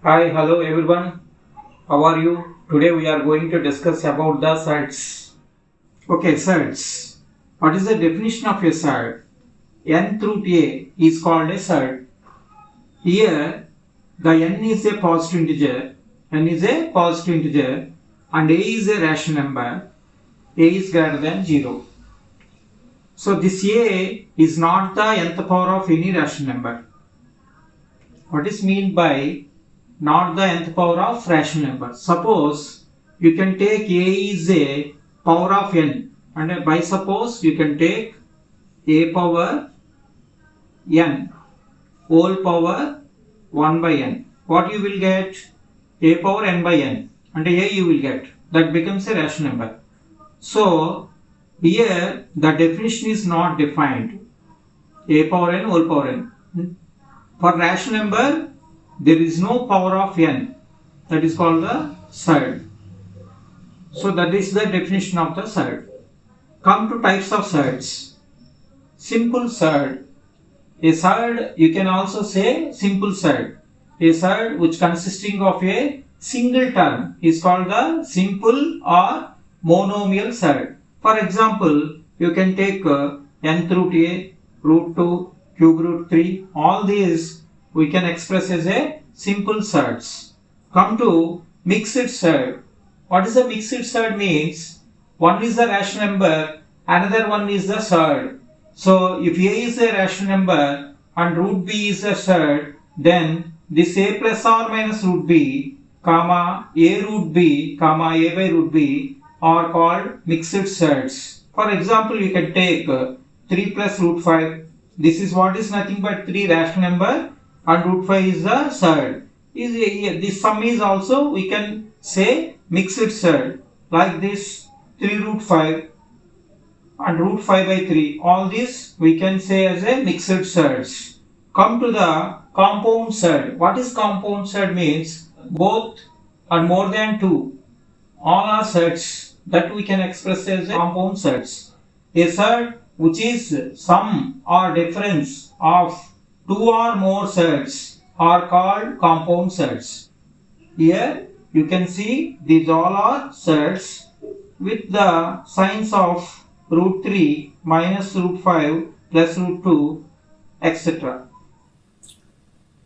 Hi, hello everyone. How are you? Today we are going to discuss about the surds. Okay, surds. What is the definition of a surd? N through A is called a surd. Here, the n is a positive integer. N is a positive integer and A is a rational number. A is greater than 0. So this A is not the nth power of any rational number. What is meant by not the nth power of rational number? Suppose you can take A is a power of n, and by suppose you can take A power n whole power 1 by n. What you will get? A power n by n, and A you will get. That becomes a rational number. So here the definition is not defined. A power n whole power n. For rational number, there is no power of n. That is called the surd. So that is the definition of the surd. Come to types of surds. Simple surd. A surd, you can also say simple surd. A surd which consisting of a single term is called the simple or monomial surd. For example, you can take nth root a, root 2, cube root 3. All these we can express as a simple surds. Come to mixed surd. What is a mixed surd means? One is the rational number, another one is the surd. So if A is a rational number and root B is a surd, then this A plus or minus root B, comma A root B, comma A by root B are called mixed surds. For example, you can take 3 plus root 5. This is what is nothing but 3 rational number and root 5 is the surd. This sum is also we can say mixed surd, like this 3 root 5 and root 5 by 3. All this we can say as a mixed surds. Come to the compound surd. What is compound surd means? Both and more than 2. All are surds that we can express as a compound surds. A surd which is sum or difference of 2 or more surds are called compound surds. Here you can see these all are surds with the signs of root 3 minus root 5 plus root 2 etc.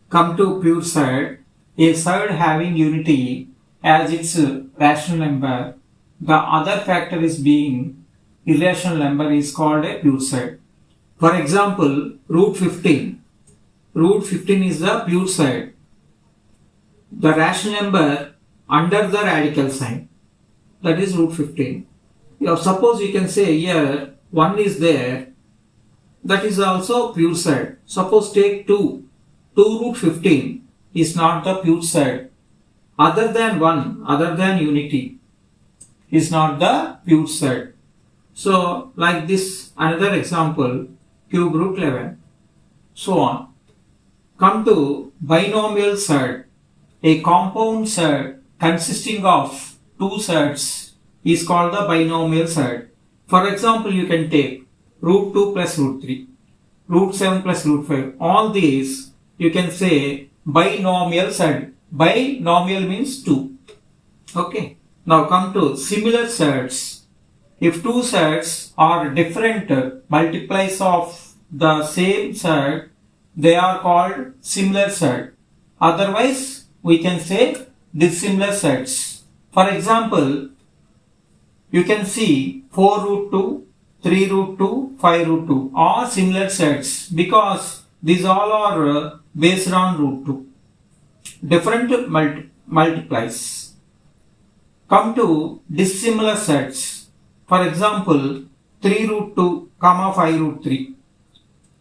Come to pure surd. A surd having unity as its rational number, the other factor is being irrational number is called a pure surd. For example, root 15. Root 15 is the pure surd. The rational number under the radical sign, that is root 15. Suppose you can say here 1 is there, that is also pure surd. Suppose take 2. 2 root 15 is not the pure surd. Other than 1, other than unity is not the pure surd. So like this, another example, cube root 11, so on. Come to binomial surd. A compound surd consisting of 2 surds is called the binomial surd. For example, you can take root 2 plus root 3, root 7 plus root 5. All these you can say binomial surd. Binomial means 2. Okay. Now come to similar surds. If 2 surds are different multiples of the same surd, they are called similar surd. Otherwise, we can say dissimilar surds. For example, you can see 4 root 2, 3 root 2, 5 root 2 are similar surds because these all are based on root 2. Different multiplies. Come to dissimilar surds. For example, 3 root 2, comma 5 root 3.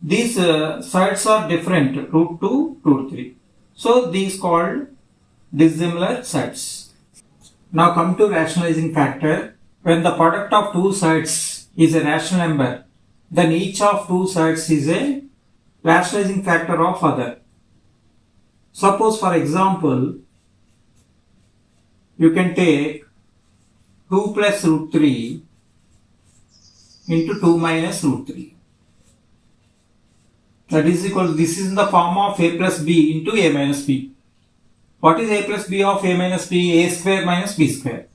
These surds are different, root 2, root 3. So these called dissimilar surds. Now come to rationalizing factor. When the product of 2 surds is a rational number, then each of 2 surds is a rationalizing factor of other. Suppose for example, you can take 2 plus root 3 into 2 minus root 3. That is equal, this is in the form of a plus b into a minus b. What is a plus b of a minus b? A square minus b square.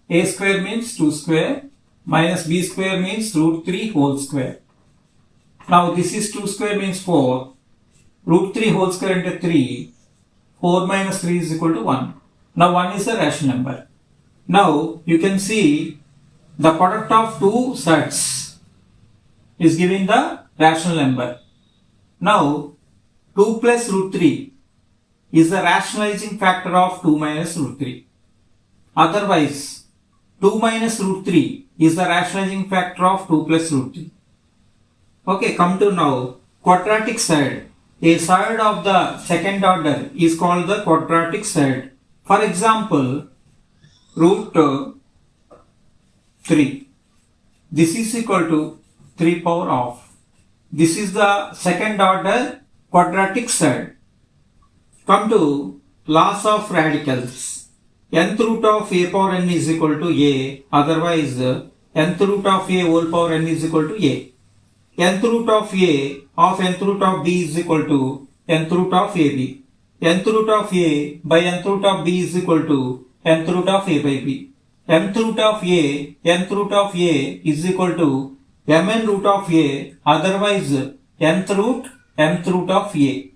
A square means 2 square minus b square means root 3 whole square. Now this is 2 square means 4. Root 3 whole square into 3. 4 minus 3 is equal to 1. Now 1 is a rational number. Now you can see the product of two surds is giving the rational number. Now 2 plus root 3 is the rationalizing factor of 2 minus root 3. Otherwise 2 minus root 3 is the rationalizing factor of 2 plus root 3. Okay, come to now quadratic surd. A surd of the second order is called the quadratic surd. For example, root 3. This is equal to 3 power of. This is the second order quadratic surd. Come to laws of radicals. Nth root of a power n is equal to a. Otherwise, nth root of a whole power n is equal to a. Nth root of a of nth root of b is equal to nth root of ab. Nth root of a by nth root of b is equal to nth root of a by b. Mth root of a, nth root of a is equal to mn root of a. Otherwise, mth root of a.